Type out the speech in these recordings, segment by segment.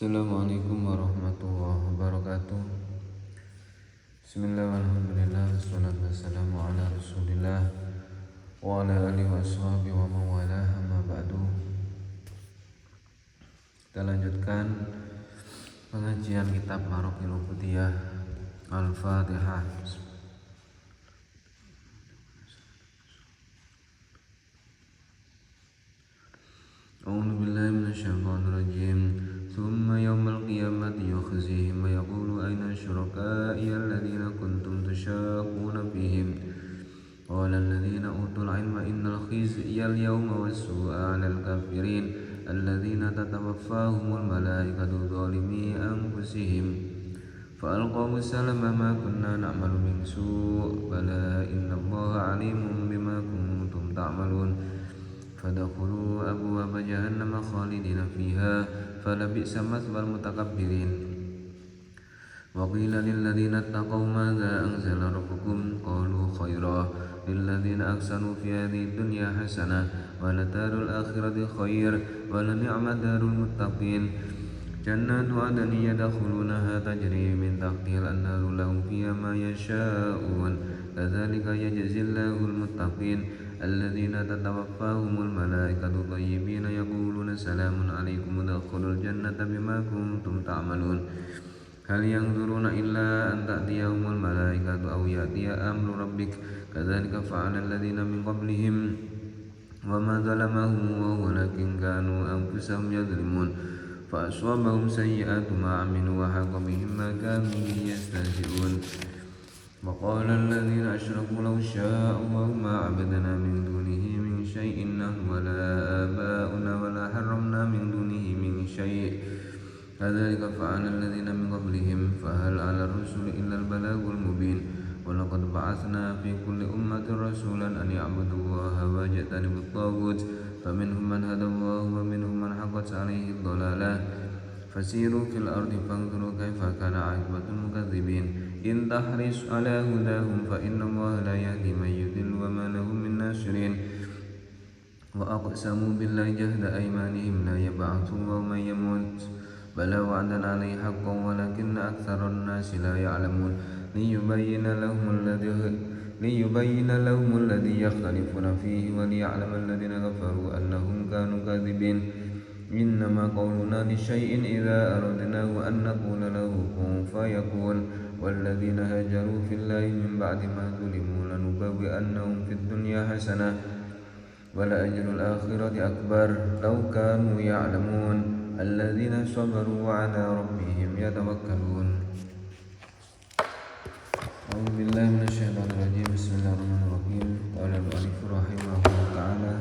Assalamualaikum warahmatullahi wabarakatuh. Bismillah walhamdulillah wassalatu wassalamu ala rasulillah wa ala alihi wa sahbihi wa mawalah amma ba'du. Kita lanjutkan pengajian kitab Maraqil Ubudiyah Al-Fatihah. A'udzu billahi minasyaitonir rajim. ثم يوم القيامة يخزيهم ويقول أين شركائي الذين كنتم تشاقون فيهم قال الذين أوتوا العلم إن الخزي اليوم والسوء على الكافرين الذين تتوفاهم الملائكة ظالمي أنفسهم فألقوا السلم ما كنا نعمل من سوء بلى إن الله عليم بما كنتم تعملون فادخلوا أبواب جهنم خالدين فيها فلبئس مثوى المتكبرين وقيل للذين اتقوا ماذا أنزل ربكم قالوا خيرا للذين أحسنوا في هذه الدنيا حسنة ولدار الآخرة خير ولنعم دار المتقين جنات عدن يدخلونها تجري من تحتها الأنهار لهم فيها ما يشاءون كذلك يجزي الله المتقين الذين تتوفاهم الملائكة طيبين يقولون سلام عليكم ادخلوا الجنة بما كنتم تعملون هل ينظرون إلا أن تأتيهم الملائكة أو يأتي أمر ربك كذلك فعل الذين من قبلهم وما ظلمهم ولكن كانوا أنفسهم يظلمون فأصابهم سيئات ما عملوا وحاق بهم ما كانوا به يستهزئون وقال الذين أشركوا لو شاء الله ما عبدنا من دونه من شيء نحن ولا آباؤنا ولا حرمنا من دونه من شيء كذلك فعل الذين من قبلهم فهل على الرسل إلا البلاغ المبين ولقد بعثنا في كل أمة رسولا أن يعبدوا الله واجتنبوا الطاغوت فمنهم من هدى الله ومنهم من حقت عليه الضلالة فسيروا في الأرض فانظروا كيف كان عاقبة المكذبين إن تحرص على هداهم فإن الله لا يهدي من يضل وما لهم من ناصرين وأقسموا بالله جهد أيمانهم لا يبعث الله من يموت بلى وعدا عليه حقا ولكن أكثر الناس لا يعلمون ليبين لهم الذي يختلفون فيه وليعلم الذين كفروا أنهم كانوا كاذبين إنما قولنا لشيء إذا أردناه أن نقول له كن فيكون والذين هاجروا في الله من بعد ما ظلموا لنبوئنهم في الدنيا حسنة ولأجر الآخرة أكبر لو كانوا يعلمون الذين صبروا وعلى ربهم يتوكلون. أعوذ بالله من الشيطان الرجيم بسم الله الرحمن الرحيم قال المؤلف رحمه الله تعالى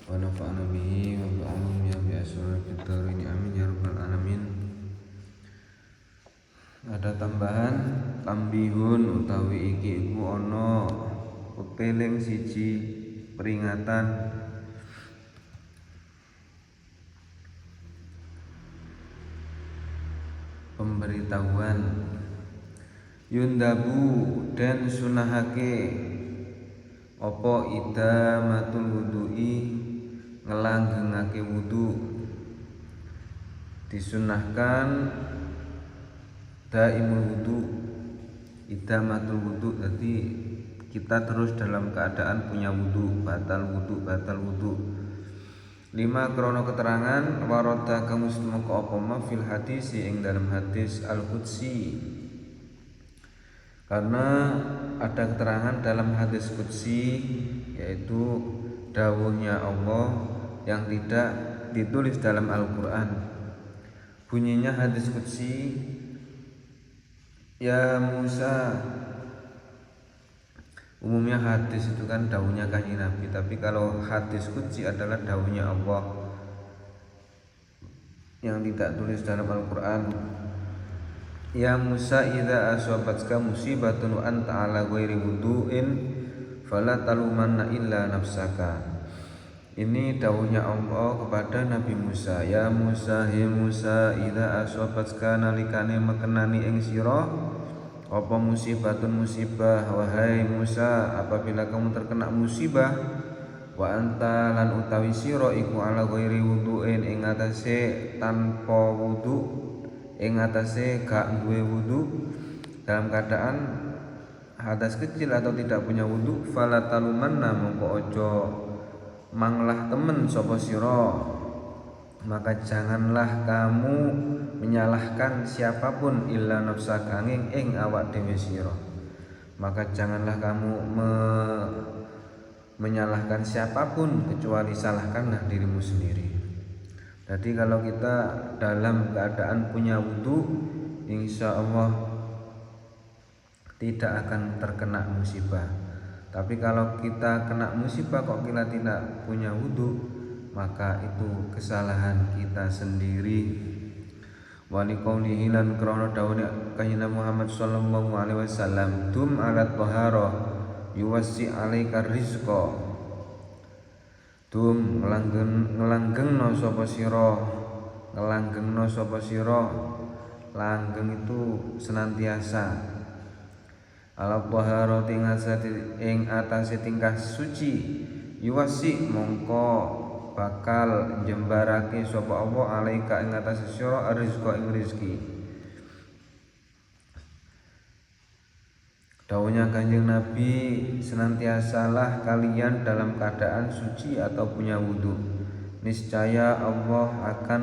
ونفعنا به وبعلومه بأسرار في الدارين amin ya rabbal alamin. Ada tambahan tambihun utawi iki iku ana pepeling siji peringatan pemberitahuan yundabu dan sunahake apa idamatul wudu'i ngelanggengake wudu disunahkan daimul wudu idamatul wudu jadi kita terus dalam keadaan punya wudu batal wudu 5 krono keterangan warada kamu semoga apa ma fil hadis ing dalam hadis al-qudsi karena ada keterangan dalam hadis qudsi yaitu dawuhnya Allah yang tidak ditulis dalam Al-Quran. Bunyinya hadis qudsi ya Musa. Umumnya hadis itu kan dawuhnya kanjeng Nabi, tapi kalau hadis qudsi adalah dawuhnya Allah yang tidak tulis dalam Al-Quran. Ya Musa idza asabatka musibatun wa anta ala ghairi wudu'in fala talumanna illa nafsaka. Ini dawuhnya Allah kepada Nabi Musa. Ya Musa, he Musa, idza asabatka nalikane mekenani ing sira apa musibatun musibah, wahai Musa, apabila kamu terkena musibah wa anta lan utawi sira iku ala ghairi wudu'in ing atase tanpa wudu, ing atase gak duwe wudu, dalam keadaan hadas kecil atau tidak punya wudu, fala talumanna mongko aja manglah temen sapa sira, maka janganlah kamu menyalahkan siapapun illa nafsaka ing awak dhewe sira. Maka janganlah kamu menyalahkan siapapun kecuali salahkanlah dirimu sendiri. Jadi kalau kita dalam keadaan punya wudu, insya Allah tidak akan terkena musibah. Tapi kalau kita kena musibah kok kita tidak punya wudu, maka itu kesalahan kita sendiri. Wali qaulihi lan krana dawuhe Kanjeng Muhammad sallallahu alaihi wasallam, dum alat taharah yuwassi alaika rizqa. Dum ngelanggengno sapa sira, ngelanggengno sapa sira, langgeng itu senantiasa. Ala taharah ing atase tingkah suci, yuwassi mongko bakal jembarake sapa Allah alaika ing atase sira rizqa ing rezeki. Dawuhnya Kanjeng Nabi, senantiasalah kalian dalam keadaan suci atau punya wudu, niscaya Allah akan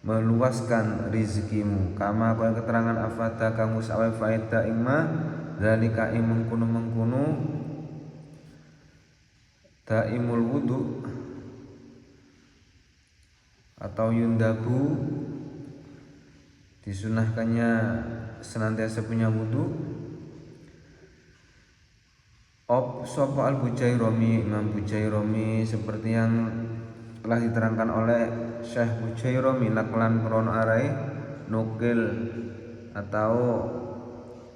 meluaskan rezekimu. Kama kaya keterangan afada kamu sawe faedah ing ma zalika ing mengkono daimul wudu atau yundabu, disunahkannya senantiasa punya wudu. Sapa al-Bujairami, Imam Bujairami, seperti yang telah diterangkan oleh Syekh Bujairami naklan krono arai nukil atau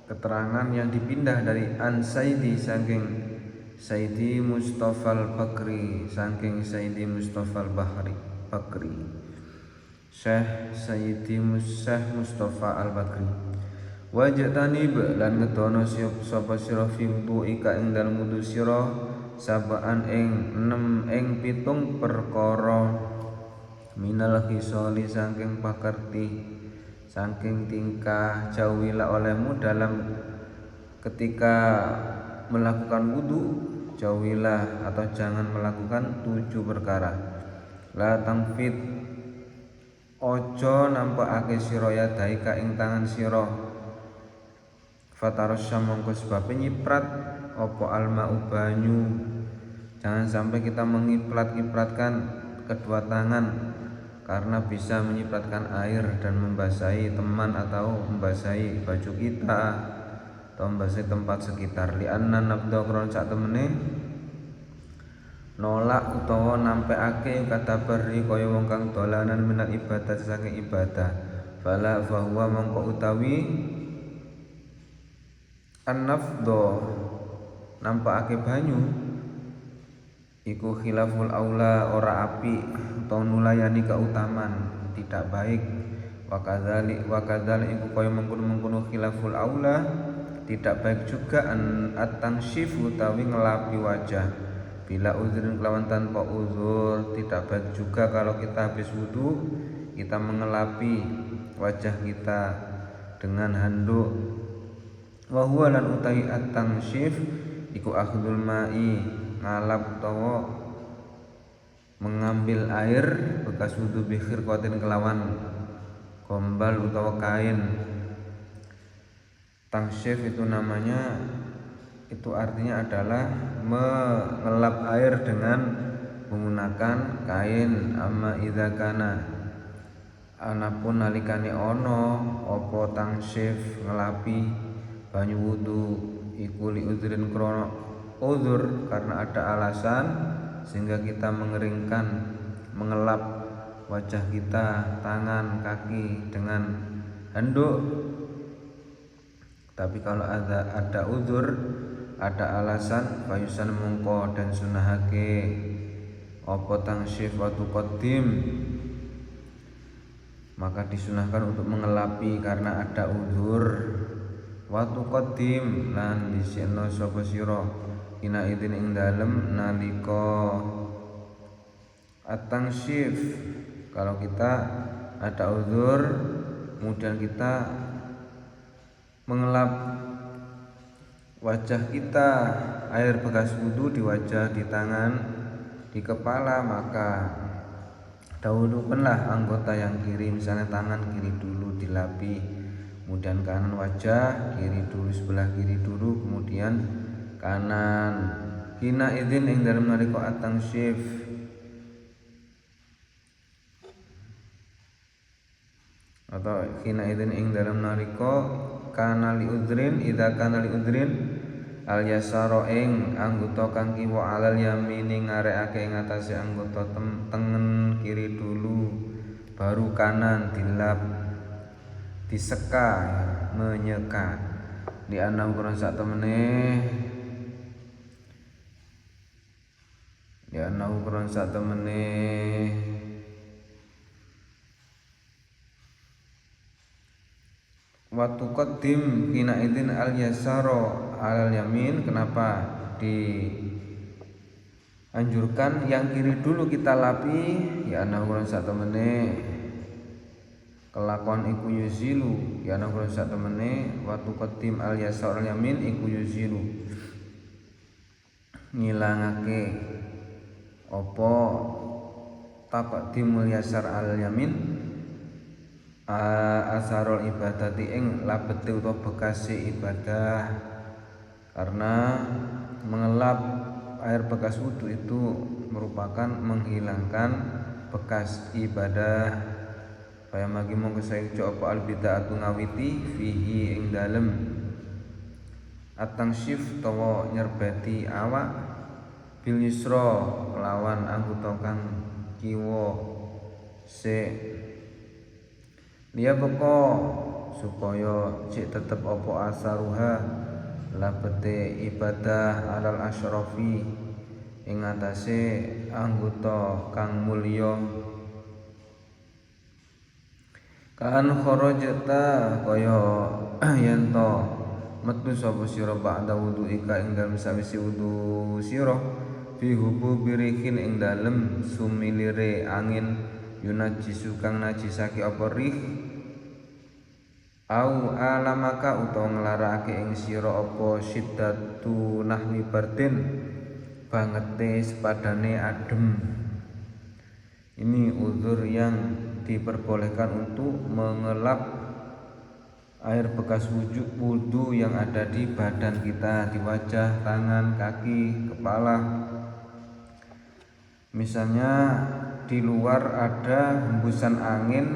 keterangan yang dipindah dari An Saidi saking Saidi Mustafa al-Bakri, saking Saidi Mustafa al-Bakri, Syekh Mustafa al-Bakri. Wajatani lan ngedono sapa sira fi wudu'ika ing dalem wudu sira sabaan ing 6 ing 7 perkara minal khisali saking pakerti, saking tingkah jauhilah olehmu dalam ketika melakukan wudu, jauhilah atau jangan melakukan 7 perkara. La tangfit, ojo nampakake sira yadaika ing tangan sira, fatarasya mongko sebab nyiprat opo alma banyu. Jangan sampai kita mengiprat-ipratkan kedua tangan karena bisa menyipratkan air dan membasahi teman atau membasahi baju kita atau membasahi tempat sekitar. Li'anna nabda kron sak temene nolak utawa nampekake kata beri kaya wong kang dolanan minat ibadah saking ibadah. Fala fahuwa mongko utawi an-nafdho nampakake banyu iku khilaful aula, ora api utawa nulayani keutamaan, tidak baik. Wakadzalik iku kaya mengkono khilaful aula, tidak baik juga at-tansyif utawi ngelapi wajah bila uzrin kelawan tanpa uzur. Tidak baik juga kalau kita habis wudu kita mengelapi wajah kita dengan handuk. Wa huwa lan utawi at-tansyif iku akhdul ma'i, ngalap utawa mengambil air bekas wudu bikhir qatin kelawan gombal utawa kain. Tansyif itu namanya, itu artinya adalah mengelap air dengan menggunakan kain. Amma idza kana, anapun nalikane ono apa tansyif ngelapi banyu wudu iku li uzrin krono uzur, karena ada alasan sehingga kita mengeringkan, mengelap wajah kita, tangan, kaki dengan handuk. Tapi kalau ada uzur, ada alasan, fayusan mongko dan sunahake apa tangsyif wa tuqaddim, maka disunahkan untuk mengelapi karena ada uzur. Wa tuqaddim lan diseno sapa sira hina idin ing dalem nalika at-tangsyif, kalau kita ada uzur kemudian kita mengelap wajah kita, air bekas wudu di wajah, di tangan, di kepala, maka dahulukanlah anggota yang kiri, misalnya tangan kiri dulu dilapi, kemudian kanan wajah, kiri dulu, sebelah kiri dulu, kemudian kanan. Hina idin ing dalem nalika at-tangsyif, atau hina idin ing dalem nalika kana li udrin, idza kana li udrin al yasara ing anggota kang kiwa alal yamini ngarekake ing atase anggota tengen kiri dulu, baru kanan dilap, diseka, menyeka. Di anam kurang sak temene, di anam kurang sak temene waktu qadim hina idin al yasaro alal yamin. Kenapa dianjurkan yang kiri dulu kita lapi? Ya ana kurang sak temene kelakon iku yuzilu, ya ana kurang sak temene waktu qadim al yasaro al yamin iku yuzilu, ngilangake apa taqdimul yasar al yamin asarul ibadati ing labete utawa bekase ibadah. Karena mengelap air bekas wudu itu merupakan menghilangkan bekas ibadah. Kaya magi mongko saeja apa al bid'atu ngawiti fihi ing dalem at-tangsyif utawa nyerbeti awak bil yusra lawan anggota kang kiwa dia beko supaya cek tetep opo asaruha labete ibadah alal asyrafi ing atase anggota kang mulya. Kan kharajta kaya yen to metu sapa sira ba'da wudu'ika ing dalem sawise wudu sira fi hububi rihin ing dalem sumilire angin yunajisu kang najisake apa rih au alamaka utawa nglarakake ing sira apa syiddatu nahwi bardin bangete sepadane adem. Ini uzur yang diperbolehkan untuk mengelap air bekas wudu yang ada di badan kita, di wajah, tangan, kaki, kepala. Misalnya di luar ada hembusan angin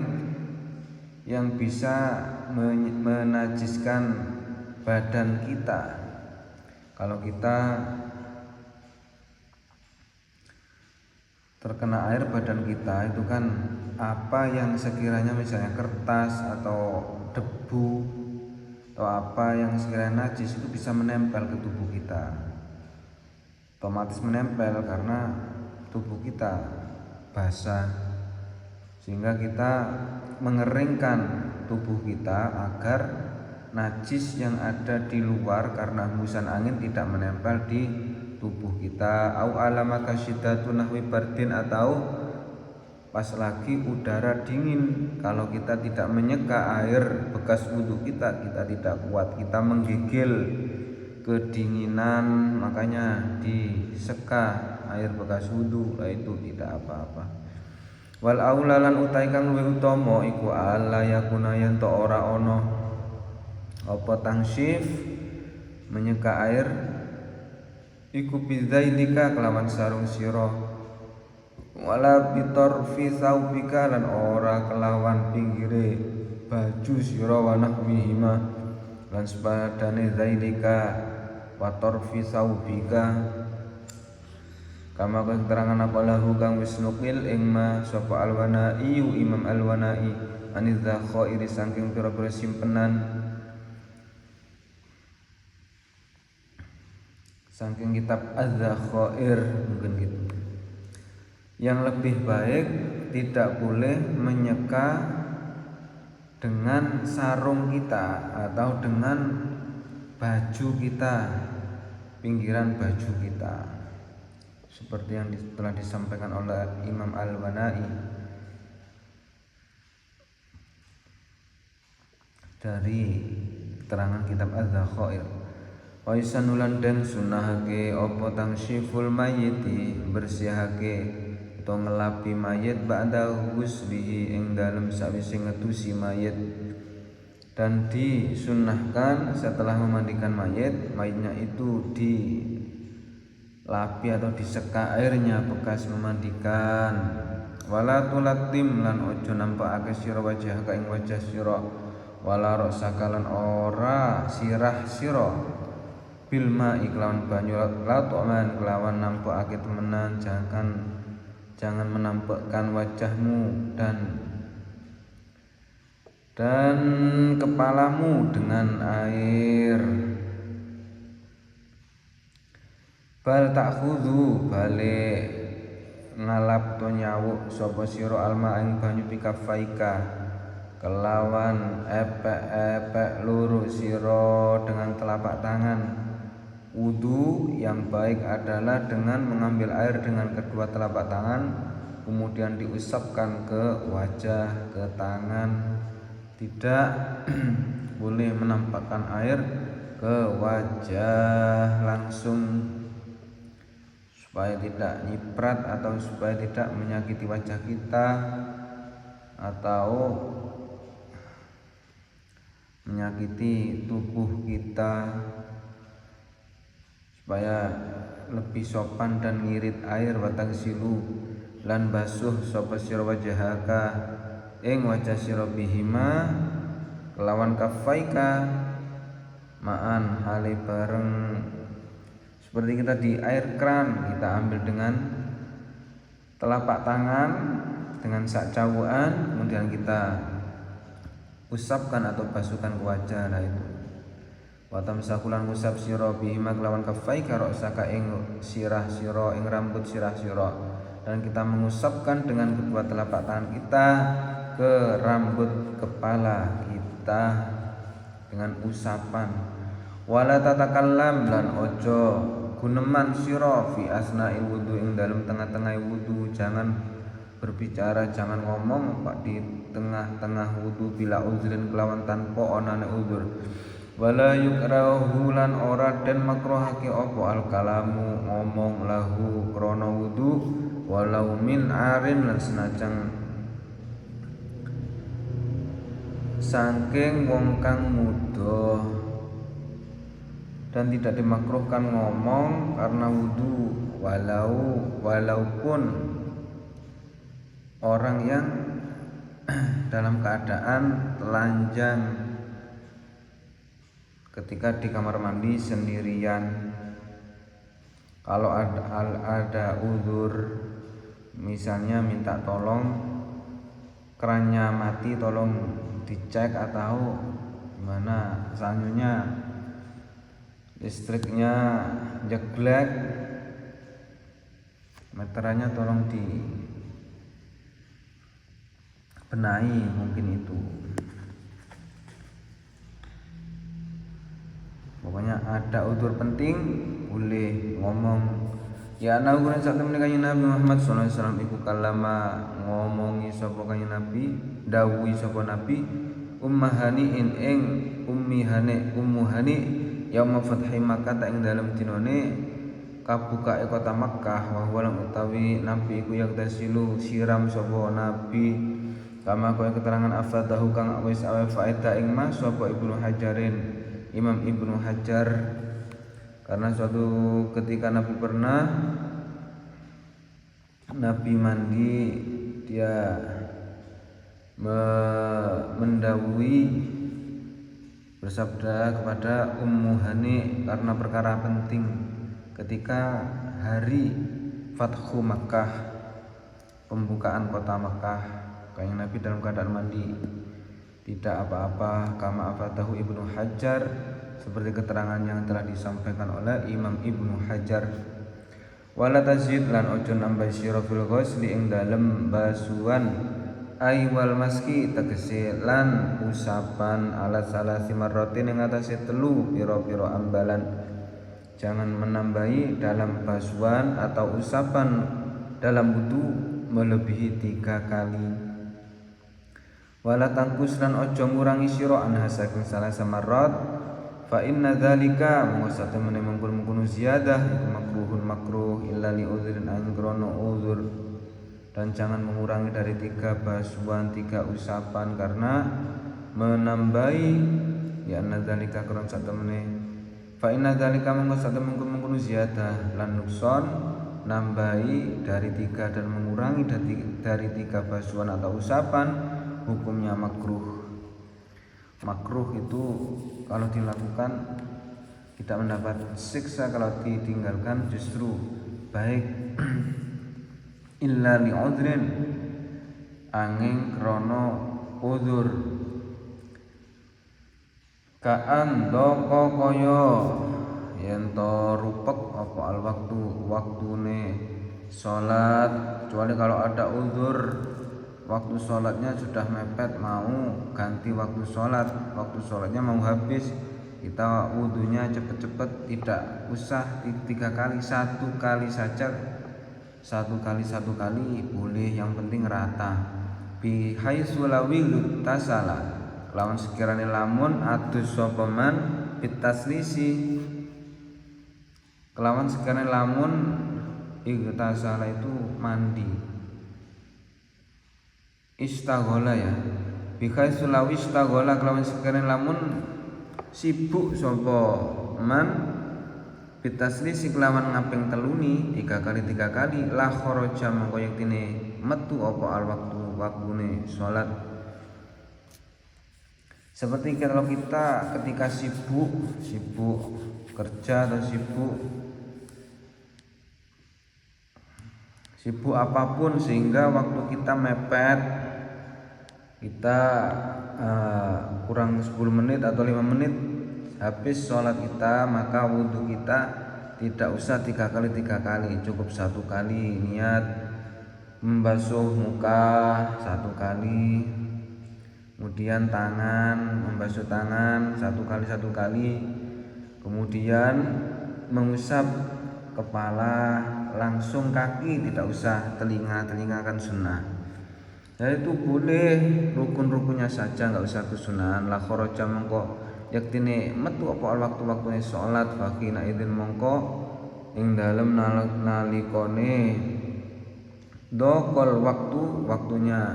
yang bisa menajiskan badan kita. Kalau kita terkena air badan kita itu kan apa yang sekiranya misalnya kertas atau debu atau apa yang sekiranya najis itu bisa menempel ke tubuh kita, otomatis menempel karena tubuh kita basah, sehingga kita mengeringkan tubuh kita agar najis yang ada di luar karena hembusan angin tidak menempel di tubuh kita. Au alamaka syiddatu nahwi bardin, atau pas lagi udara dingin, kalau kita tidak menyeka air bekas wudu kita tidak kuat, kita menggigil kedinginan, makanya diseka air bekas wudu, itu tidak apa-apa. Wal aulalan utai kang luwih utama iku alla yakuna yen to ora ana apa tangsyif menyeka air iku bizaidika kelawan sarung sira, wala bitarfi saubika lan ora kelawan pinggire baju sira, wa nahwihima lan sepadane zaidika wa tarfi saubika kama keterangan apa lahu kang wis nukil ing ma sapa al-Wanai Imam al-Wanai aniz zakhairi saking pira-pira simpenan, saking kitab az-zakhair mungkin gitu. Yang lebih baik tidak boleh menyeka dengan sarung kita atau dengan baju kita, pinggiran baju kita, seperti yang telah disampaikan oleh Imam Al-Wanai dari keterangan kitab Az-Zakhair. Wa isanulan den sunahake apa tangsyiful mayyiti, bersihake atau ngelapi mayit ba'da ghuslihi ing dalem sawise ngetusi mayit, dan disunahkan setelah memandikan mayitnya itu dilapi atau diseka airnya bekas memandikan. Wala tulatim lan ojo nampakake sira wajah ka ing wajah sira, wala rosakalan ora sirah sira bil ma'i kelawan banyu, latoman kelawan nampakake temenan, jangan menampakkan wajahmu dan kepalamu dengan air. Bal ta'khudhu, balik ngalap to nyawuk sapa sira alma ing banyu pikafaika kelawan epek-epek loro sira dengan telapak tangan. Wudu yang baik adalah dengan mengambil air dengan kedua telapak tangan, kemudian diusapkan ke wajah, ke tangan. Tidak boleh menampakkan air ke wajah langsung, supaya tidak nyiprat atau supaya tidak menyakiti wajah kita atau menyakiti tubuh kita, supaya lebih sopan dan ngirit air. Watang silu lan basuh sapa sira wajhaka ing wajah sira bihima kelawan kafaika ma'an hale bareng, seperti kita di air kran, kita ambil dengan telapak tangan dengan sak cawukan, kemudian kita usapkan atau basuhkan ke wajah. Nah itu watam sakulan usap sira bihima kelawan kafaika ra'saka ing sirah sira, ing rambut sirah sira, dan kita mengusapkan dengan kedua telapak tangan kita ke rambut kepala kita dengan usapan. Wala tatakallam lan ojo guneman sira fi asna'il wudu ing dalam tengah-tengah wudu, jangan berbicara, jangan ngomong pak di tengah-tengah wudu bila uzrin kelawan tanpa onane uzur. Wala yukrahu lan ora den makruhake apa al kalamu ngomong lahu krana wudu, walau min arin lan senajan saking wong kang muda, dan tidak dimakruhkan ngomong karena wudu walaupun orang yang dalam keadaan telanjang ketika di kamar mandi sendirian. Kalau ada uzur, misalnya minta tolong kerannya mati, tolong dicek, atau gimana, selanjutnya listriknya jeglek, meterannya tolong dibenahi, mungkin itu. Pokoknya ada utur penting boleh ngomong. Ya ana ukuran sak temene kanjeng Nabi Muhammad sallallahu alaihi wasallam iku kalama ngomongi sapa kanjeng Nabi, dawuhi sapa Nabi ummahaniin ing ummu hani yaum fathi Makkah ing dalem dinane kabukae kota Makkah, wa huwa utawi Nabi iku yagtasilu siram sapa Nabi kama kaya keterangan afadahu kang wis awe faedah ing mas sapa Ibnu Hajarin, Imam Ibnu Hajar, karena suatu ketika Nabi mandi, dia mendawuhi bersabda kepada Ummu Hani karena perkara penting ketika hari Fathu Makkah, pembukaan kota Makkah, kanjeng Nabi dalam keadaan mandi, tidak apa-apa. Kama afatahu Ibnu Hajar, seperti keterangan yang telah disampaikan oleh Imam Ibnu Hajar. Wala tazid lan ojo nambah sira fil ghusli ing dalem basuhan, ai wal maski tegese lan usapan ala salasi marratin ing atase telu pira-pira ambalan. Jangan menambahi dalam basuhan atau usapan dalam wudu melebihi 3 kali. Wala tangkus lan ojo ngurangi sira anha saking salah samarat. Fa inna dzalika mongko satemene mengkon-mengkon ziyadah iku makruhun makruh illa li udzrin an krono udzur. Dan jangan mengurangi dari 3 basuhan 3 usapan karena menambahi ya anna dzalika krono satemene fa inna dzalika mongko satemene mengkon ziyadah lan nukson nambahi dari 3 dan mengurangi dari 3 basuhan atau usapan hukumnya makruh. Makruh itu kalau dilakukan tidak mendapat siksa, kalau ditinggalkan justru baik. Illa li udhrin angin krono udhur. Kaan doko koyo yen to rupek apa al waktune salat, kecuali kalau ada udhur waktu sholatnya sudah mepet mau ganti waktu sholatnya mau habis, kita wudunya cepet-cepet, tidak usah 3 kali, 1 kali saja, 1 kali boleh, yang penting rata. Bi haitsu lawil tasala lawan sekiranya lamun adus sapa man bitaslisi kelawan sekiranya lamun igtasala itu mandi istaghola ya bikai sulawi istaghola kelawan sekiranya lamun sibuk sapa man bitaslisi kelawan ngaping teluni 3 kali la kharaja mongko yektine metu apa al waktune salat. Seperti kalau kita ketika sibuk kerja atau sibuk apapun sehingga waktu kita mepet, kita kurang 10 menit atau 5 menit habis sholat kita, maka wudhu kita tidak usah 3 kali, cukup 1 kali. Niat membasuh muka 1 kali, kemudian membasuh tangan 1 kali, kemudian mengusap kepala, langsung kaki, tidak usah telinga kan sunnah. Ya itu boleh rukun-rukunnya saja, nggak usah kesunahan. La kharaja mongko yaktine metu apa waktu-waktune salat fakina idzin mongko ing dalem nalikone dokol waktunya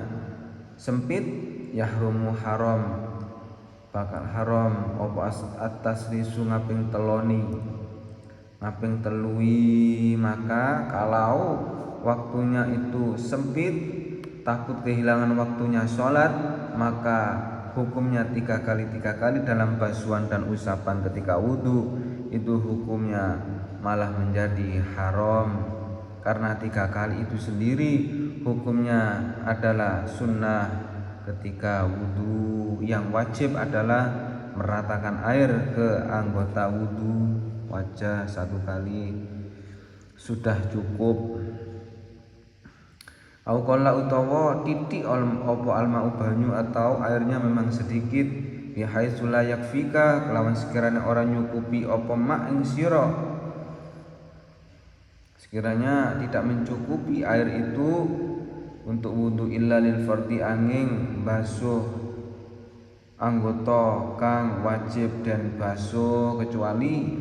sempit yahrumu haram bakal haram apa atas lisu ngaping telui. Maka kalau waktunya itu sempit, takut kehilangan waktunya sholat, maka hukumnya 3 kali dalam basuhan dan usapan ketika wudhu itu hukumnya malah menjadi haram, karena 3 kali itu sendiri hukumnya adalah sunnah ketika wudhu. Yang wajib adalah meratakan air ke anggota wudhu, wajah 1 kali sudah cukup. Au qalla utawa titik apa alma banyu atau airnya memang sedikit, bi haitsu la yakfika kelawan sekiranya orang nyukupi apa mak ing sira, sekiranya tidak mencukupi air itu untuk wudu illa lil fardhi angin basuh anggota kang wajib dan basuh, kecuali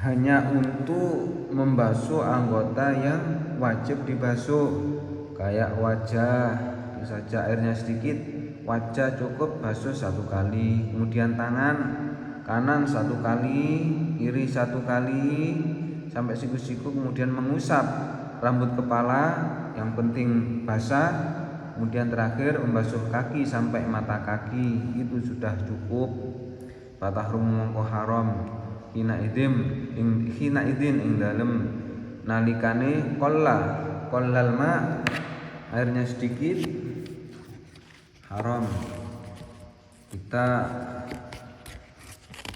hanya untuk membasuh anggota yang wajib dibasuh, kayak wajah itu saja airnya sedikit, wajah cukup basuh 1 kali, kemudian tangan kanan 1 kali, kiri 1 kali sampai siku-siku, kemudian mengusap rambut kepala yang penting basah, kemudian terakhir membasuh kaki sampai mata kaki, itu sudah cukup. Fatahrum mongko haram hina idin ing dalem nalikane qallal ma airnya sedikit, haram kita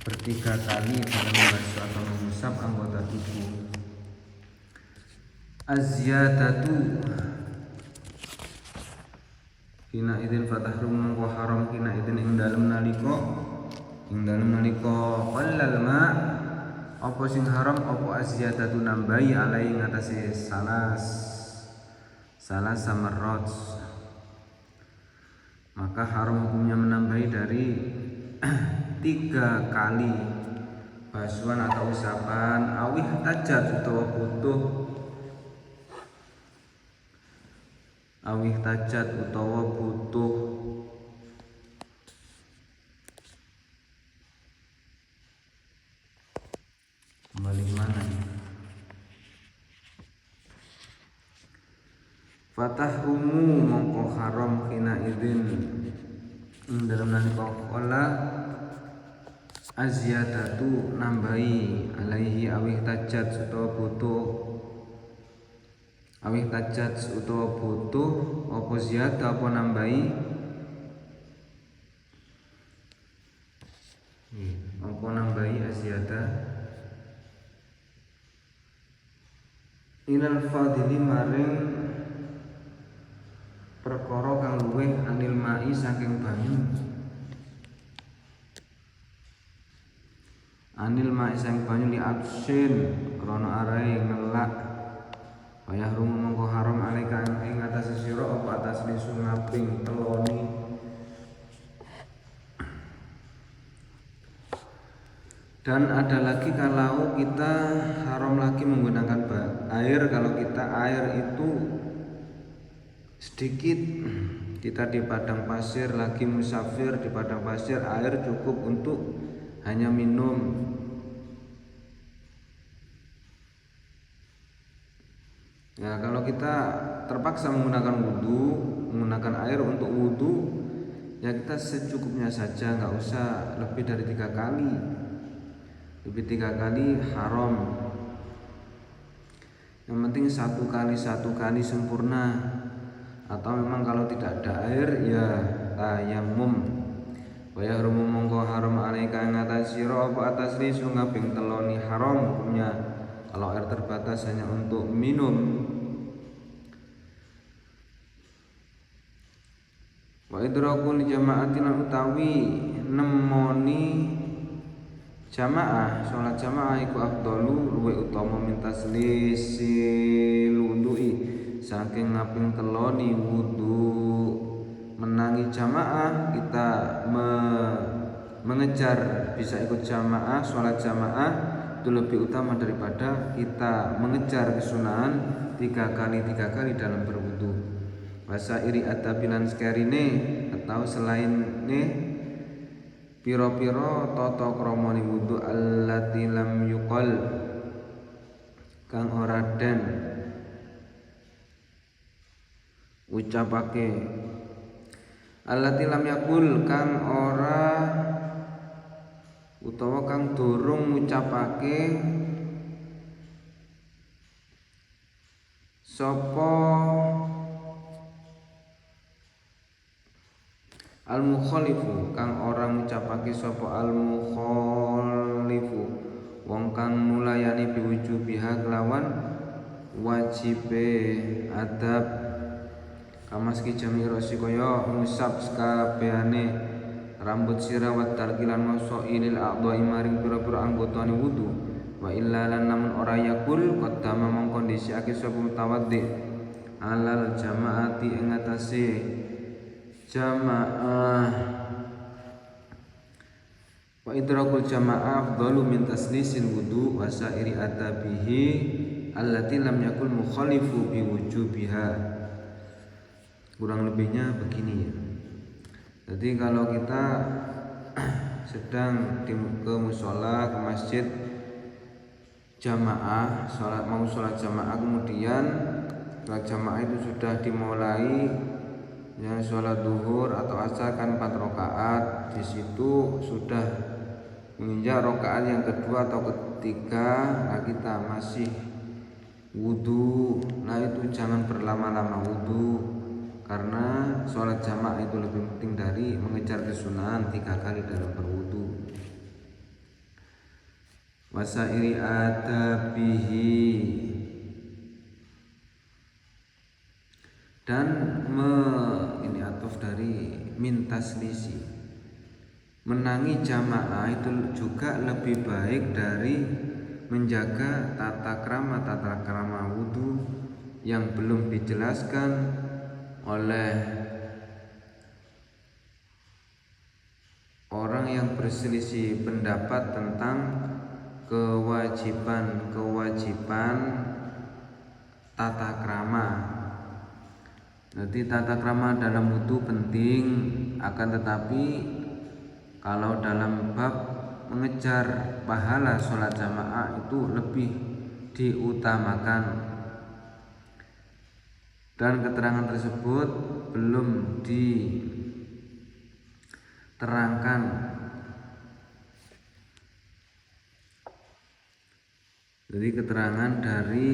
ber3 kali dalam membasuh atau mengusap anggota tubuh. Az-ziyadatu hina idin fatahrum mongko haram hina idin ing dalem nalika ing dalem nalika qallal ma apa sing haram apa asyadatu nambahi alai ngatasé salah samarot, maka haram hukumnya menambahi dari 3 kali basuhan atau usapan awih tajat utawa butuh kembali mana nih? Fatahrumu mongko haram kina idin dalam nalika qala azyadatu nambahi alaihi awih tajat utawa butuh apa ziyadah apa nambahi azyada ilal fadili maring perkara kang luwih anil mai saking banyu li absin krana arahe ngelak wayah rumu mongko haram alika ing atas sira apa atas lisu ngaping teloni. Dan ada lagi kalau kita haram lagi menggunakan air, kalau kita air itu sedikit, kita di padang pasir lagi musafir di padang pasir, air cukup untuk hanya minum. Nah, kalau kita terpaksa menggunakan air untuk wudhu, ya kita secukupnya saja, nggak usah lebih dari 3 kali. Lebih 3 kali haram. Yang penting 1 kali sempurna. Atau memang kalau tidak ada air ya tayamum. Wa yahrumu mongko haram alaika ing atas sira apa atas lisu ngaping teloni haram hukumnya kalau air terbatas hanya untuk minum. Wa idrakul jama'atin utawi nemoni jamaah, sholat jamaah iku afdalu luwih utama min taslisil wudu'i saking ngaping teloni wudu. Menangi jamaah kita mengejar bisa ikut jamaah, sholat jamaah itu lebih utama daripada kita mengejar kesunahan 3 kali dalam berwudu. Wasa iri atabilan sekarine atau selain ne piro-piro tata krama wudu allati lam yuqal kang ora den ucapake, allati lam yakul kang ora utawa kang durung ngucapake sapa al-mukhalifu kang ora ngucapake sapa al-mukhalifu wong kang mulayani biwujubiha kelawan wajibe adab kamaski jami rosi kaya ngusap sakabehane rambut sirah wa tarkilan masailil a'dha'i maring pira-pira anggotane wudu wa illa lan namun ora yakul qaddama mong kondisiake sapa mutawaddi alal jamaati ing atase jamaah. Wa idrakul jamaah afdalu min taslisil wudu wa sairi adabihi allati lam yakul mukhalifu biwujubiha. Kurang lebihnya begini ya. Jadi kalau kita sedang ke mushola, ke masjid jamaah, mau sholat jamaah, kemudian sholat jamaah itu sudah dimulai, yang sholat duhur atau asar kan 4 rakaat, di situ sudah menginjak rakaat yang kedua atau ketiga, nah kita masih wudu, nah itu jangan berlama-lama wudu karena sholat jamaah itu lebih penting dari mengejar kesunahan 3 kali dalam berwudu. Wasairi adabihi dan ini atuf dari mintas lisi menangi jamaah itu juga lebih baik dari menjaga tata krama wudhu yang belum dijelaskan oleh orang yang berselisih pendapat tentang kewajiban tata krama. Jadi tata krama dalam wudhu penting, akan tetapi kalau dalam bab mengejar pahala sholat jamaah itu lebih diutamakan, dan keterangan tersebut belum diterangkan. Jadi keterangan dari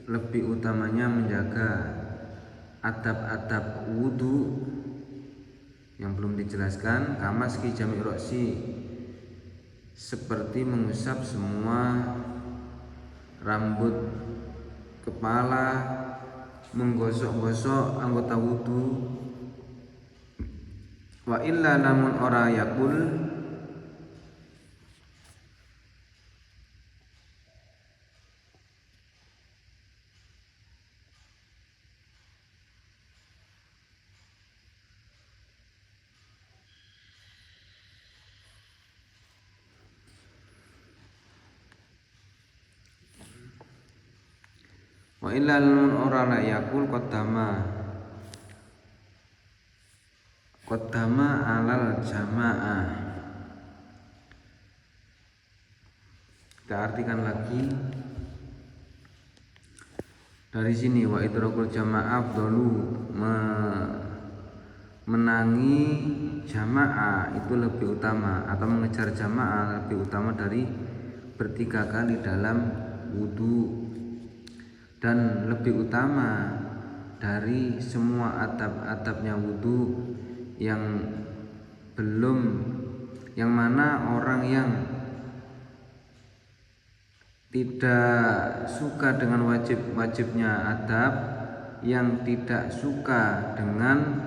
lebih utamanya menjaga adab-adab wudhu yang belum dijelaskan, kamaski jami' roksi, seperti mengusap semua rambut kepala, menggosok-gosok anggota wudhu. Wa illa namun ora yakul, wa illa namun ora la yakul qaddama alal jamaah. Kita artikan lagi dari sini, wa idrakul jamaah afdalu, menangi jamaah itu lebih utama, atau mengejar jamaah lebih utama dari bertiga kali dalam wudhu, dan lebih utama dari semua adab-adabnya wudhu yang mana orang yang tidak suka dengan wajibnya adab, yang tidak suka dengan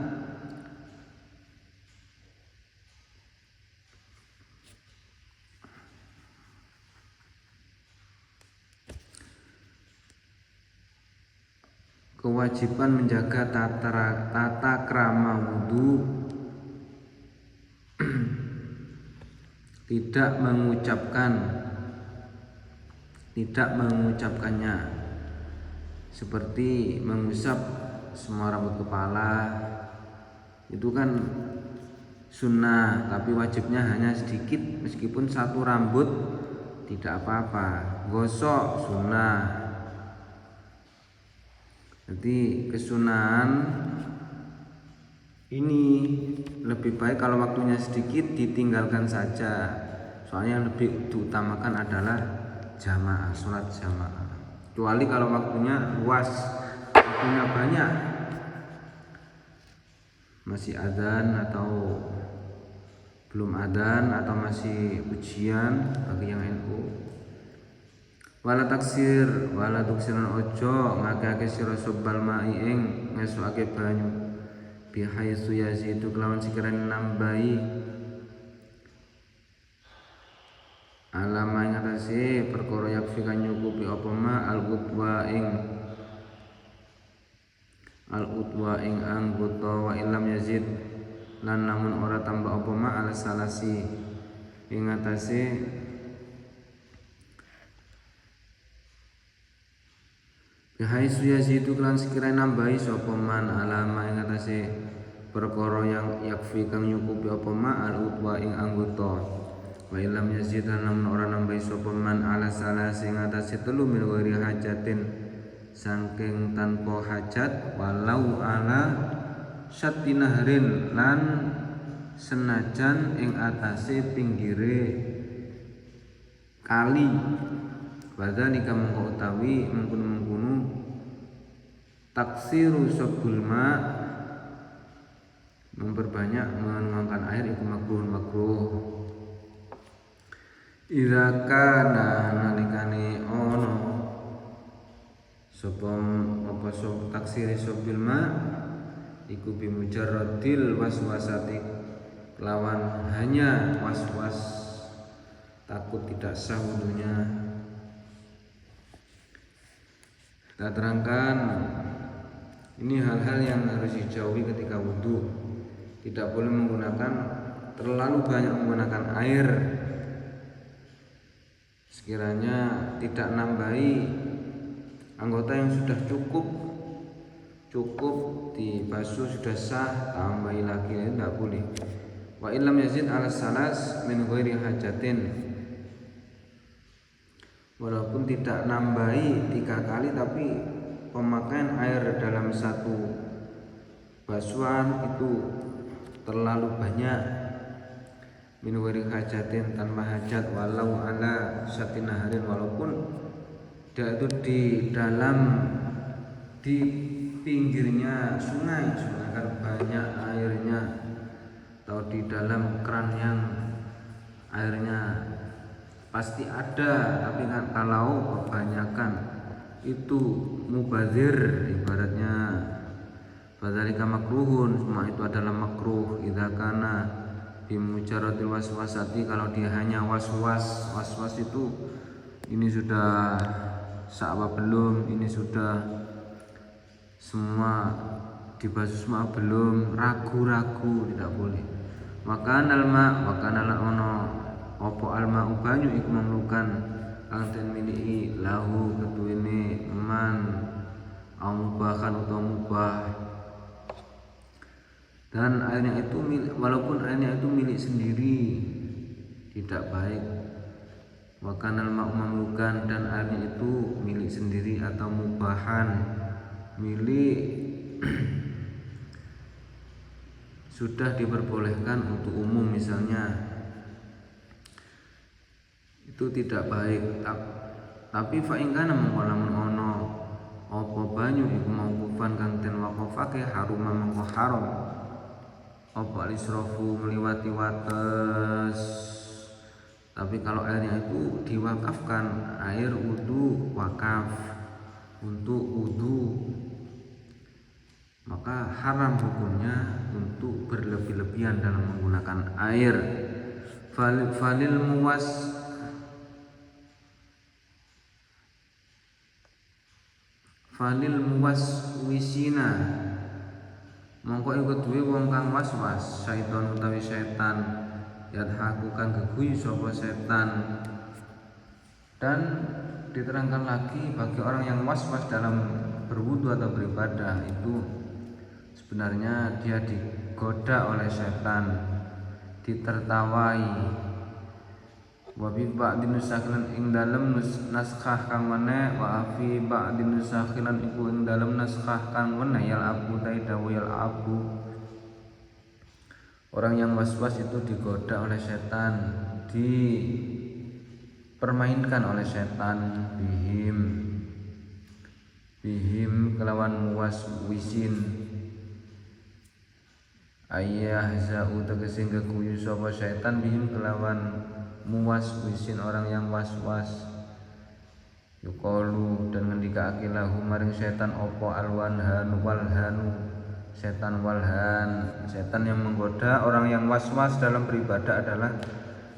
kewajiban menjaga tata krama wudhu, tidak mengucapkannya, seperti mengusap semua rambut kepala. Itu kan sunnah, tapi wajibnya hanya sedikit, meskipun satu rambut tidak apa-apa. Gosok sunnah. Jadi kesunahan ini lebih baik kalau waktunya sedikit ditinggalkan saja, soalnya yang lebih diutamakan adalah jamaah, sholat jamaah. Kecuali kalau waktunya luas, waktunya banyak, masih adzan atau belum adzan, atau masih ujian bagi yang NU. Wala taksir, wala tuksiran ojo ngake-ake sira sobbal mai ing ngesukake banyu, bihaisu yazidu kelawan sekiranya nambahi, alama ing atase perkara yakfi kan nyukupi apa ma al utwa ing anggota, wa ilam yazid lan namun ora tambah apa ma al salasi ing atase bihaisu yazidu kelan sekiranya nambahi sapa man alama ing atase perkara yang yakfi kang nyukupi apa ma al utwa ing anggota, wa ilam yazid lan namun ora nambahi sapa man ala salasi ing atase telu min ghairi hajatin saking tanpa hajat, walau ala syatti nahrin lan senajan ing atase pinggire kali. Wadzalika mengko utawi mengkono taksiru sabul ma, memperbanyak menuangkan air itu makruh. Idza kana nalikane ono sapa apa taksiri sabil ma iku bi mujarradil waswasati, kelawan hanya was-was takut tidak sah wudunya. Kita terangkan ini hal-hal yang harus dijauhi ketika wudu. Tidak boleh terlalu banyak menggunakan air, sekiranya tidak nambahi anggota yang sudah cukup dibasuh sudah sah, tambahi lagi tidak boleh. Wa illam yazid ala salas min ghairi hajatin, walaupun tidak nambahi 3 kali tapi pemakaian air dalam satu basuhan itu terlalu banyak, min ghairi hajatin, tanpa hajat, walau ala satinaharin, walaupun dia itu di pinggirnya sungai kan banyak airnya, atau di dalam keran yang airnya pasti ada, tapi kan kalau kebanyakan itu mubazir, ibaratnya fadzalika makruhun, semua itu adalah makruh idza kana bimujarradil waswasati, kalau dia hanya was-was itu ini sudah sah apa belum, ini sudah semua dibasuh semua belum, ragu-ragu, tidak boleh. Maka nala ono opo alma banyu iku mamlukan kang den miliki lahu ketuwene man au mubahan utawa mubah, dan airnya itu walaupun airnya itu milik sendiri tidak baik. Maka nalma mamlukan, dan airnya itu milik sendiri atau mubahan, milik sudah diperbolehkan untuk umum misalnya, itu tidak baik. Tapi fa in kana mengkolamun ono apa banyu iku mauqufan kang den waqafake haruma mengko haram apa alisrafu meliwati wates. Tapi kalau airnya itu diwakafkan, air wudu wakaf untuk wudu, maka haram hukumnya untuk berlebih-lebihan dalam menggunakan air. Falil muwas wisina, mongko iku duwe wong kang was-was, syaitan utawi setan, yadhaku kang geguyu sapa setan. Dan diterangkan lagi bagi orang yang was-was dalam berwudu atau beribadah, itu sebenarnya dia digoda oleh setan, ditertawai. Wa bi ba'din nusakhilan ing dalem naskah kang meneh, wa fi ba'din nusakhilan iku ing dalem naskah kang meneh yal abu taidawil abu. Orang yang was-was itu digoda oleh setan, dipermainkan oleh setan, bihim kelawan muwas wisin, ayah zau tegese geguyu sapa setan, bihim kelawan muwas wisin orang yang was-was. Yuqalu, dan ngendikake lahu maring setan opo alwanhanu walhanu, setan walhan, setan yang menggoda orang yang was-was dalam beribadah adalah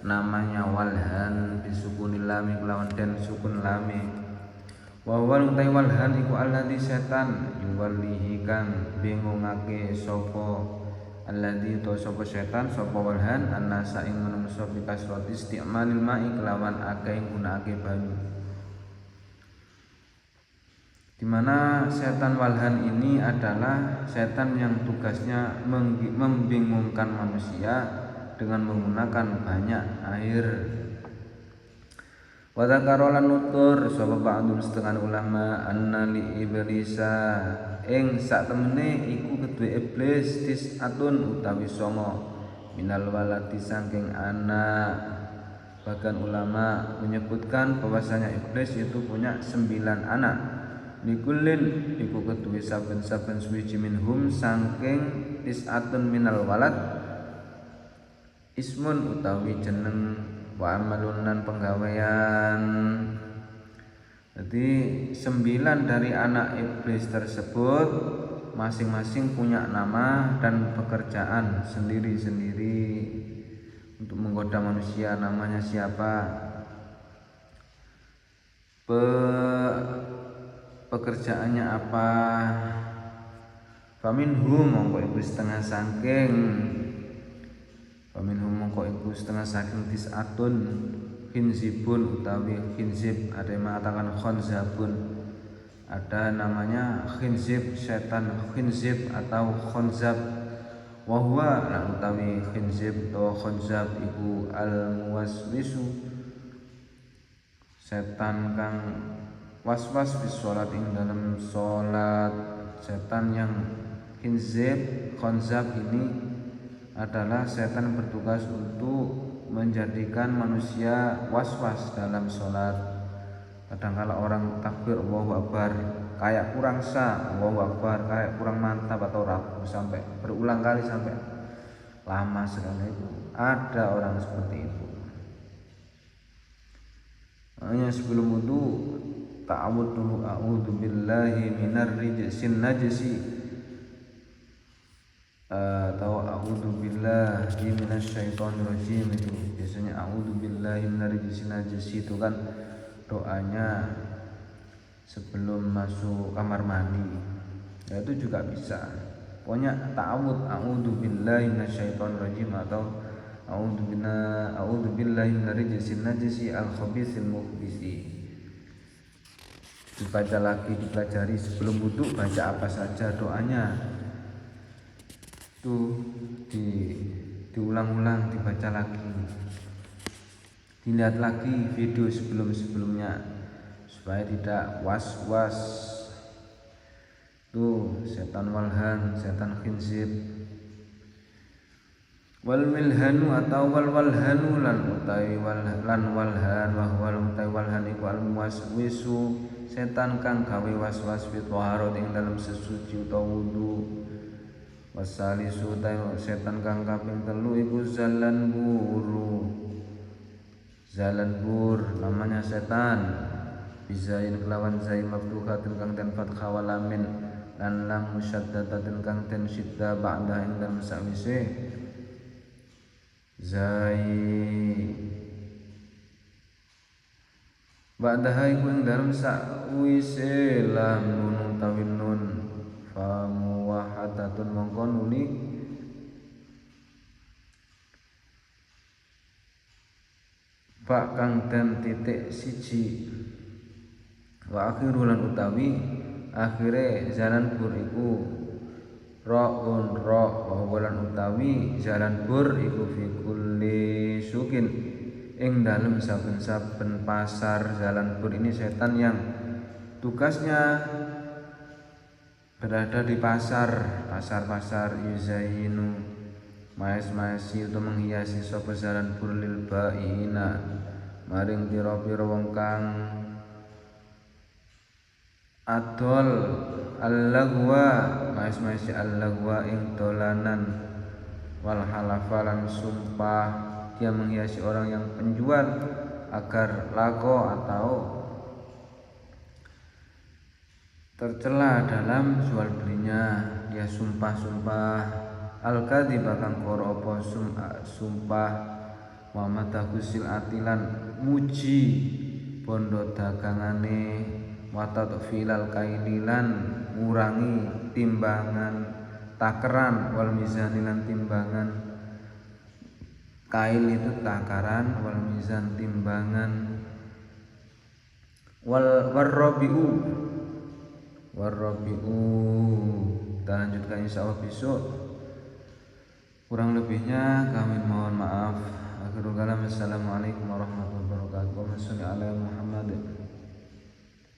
namanya walhan, bisukunil lam kelawan den sukun lami. Wa wal utai walhan iku alladzi setan yuwallihi kang bingungake sapa alladzi to sapa setan sapa walhan annasa ing manungsa bi kasrati isti'malil ma'i kelawan akeh gunakake banyu. Dimana setan walhan ini adalah setan yang tugasnya membingungkan manusia dengan menggunakan banyak air. Wa dzakarolan nutur sapa ba'dun setengah ulama anna li iblisa ing sak temene iku kedue iblis tis'atun utawi 9 minal walati saking anak. Bahkan ulama menyebutkan bahwasanya iblis itu punya 9 anak. Likulin iku kedue saben-saben suwiji minhum saking tis'atun minal walad ismun utawi jeneng, wa amalun lan penggawean. Jadi 9 dari anak iblis tersebut masing-masing punya nama dan pekerjaan sendiri-sendiri untuk menggoda manusia. Namanya siapa, pekerjaannya apa. Faminhum mongko iku setengah saking tis'atun khinzibun utawi khinzib, ada yang mengatakan khonzabun, ada namanya khinzib, setan khinzib atau khonzab. Wahwa lan utawi khinzib atau khonzab iku al-muwaswisu, setan kang waswas fi sholat ing dalam sholat. Setan yang khinzib, khonzab ini adalah setan bertugas untuk menjadikan manusia was-was dalam sholat. Kadang-kala orang takbir Allahu Akbar kayak kurang sah, Allahu Akbar kayak kurang mantap atau ragu, sampai berulang kali sampai lama sekali. Itu ada orang seperti itu. Hanya sebelum wudu ta'awud dulu, a'udzu billahi minar rijsin najisi atau a'udzu billahi minasyaitonir rajim. Itu biasanya a'udzu billahi minar rijsin najisi itu kan doanya sebelum masuk kamar mandi. Ya, itu juga bisa. Pokoknya ta'awud a'udzu billahi minasyaitonir rajim atau a'udzu billahi minar rijsin najisi al-khabisil mukhbisi. Dibaca lagi, dipelajari sebelum wudu, baca apa saja doanya. Itu diulang-ulang, dibaca lagi, dilihat lagi video sebelum-sebelumnya supaya tidak was-was. Tuh setan walhan, setan khinzib. Wal milhanu atau wal walhanu lan utai walhan wa wal utai walhan iku al muwaswisu, setan kang gawe was-was fi thaharat ing dalam sesuci utawa wudu. Wasalisu utai setan kang kaping 3 iku zalan bur, namanya setan bizain kelawan zai mabduhatin kang den fathah walamin lan lam musyaddadatin kang den syidda ba'da ing dalem sawise zai ba'da iku ing dalem sawise lam nun tawin nun fa muwahadatun mongko nuli pak kang den titik siji. Wa akhirul lan utawi akhire jalan bur iku ra'un ra, wa lan utawi jalan bur iku fi kulli sukin ing dalem saben-saben pasar. Jalan bur ini setan yang tugasnya berada di pasar-pasar yuzayinu maes-maesi untuk menghiasi sapa jalan bur lil baina maring pira-pira wong kang adol al-lagwa maes-maesi al-lagwa ing dolanan wal halafalan sumpah. Dia menghiasi orang yang penjual agar laku atau tercela dalam jual belinya. Dia sumpah-sumpah al-kadzib kang koro apa sumpah wa matahusil atilan muji bondo dagangane wa tadfilal kaililan ngurangi timbangan takaran wal mizanilan timbangan. Kail itu takaran, wal mizan timbangan. Warrabi'u kita lanjutkan insyaallah besok. Kurang lebihnya kami mohon maaf. Akhirul kalam, assalamualaikum warahmatullahi wabarakatuh.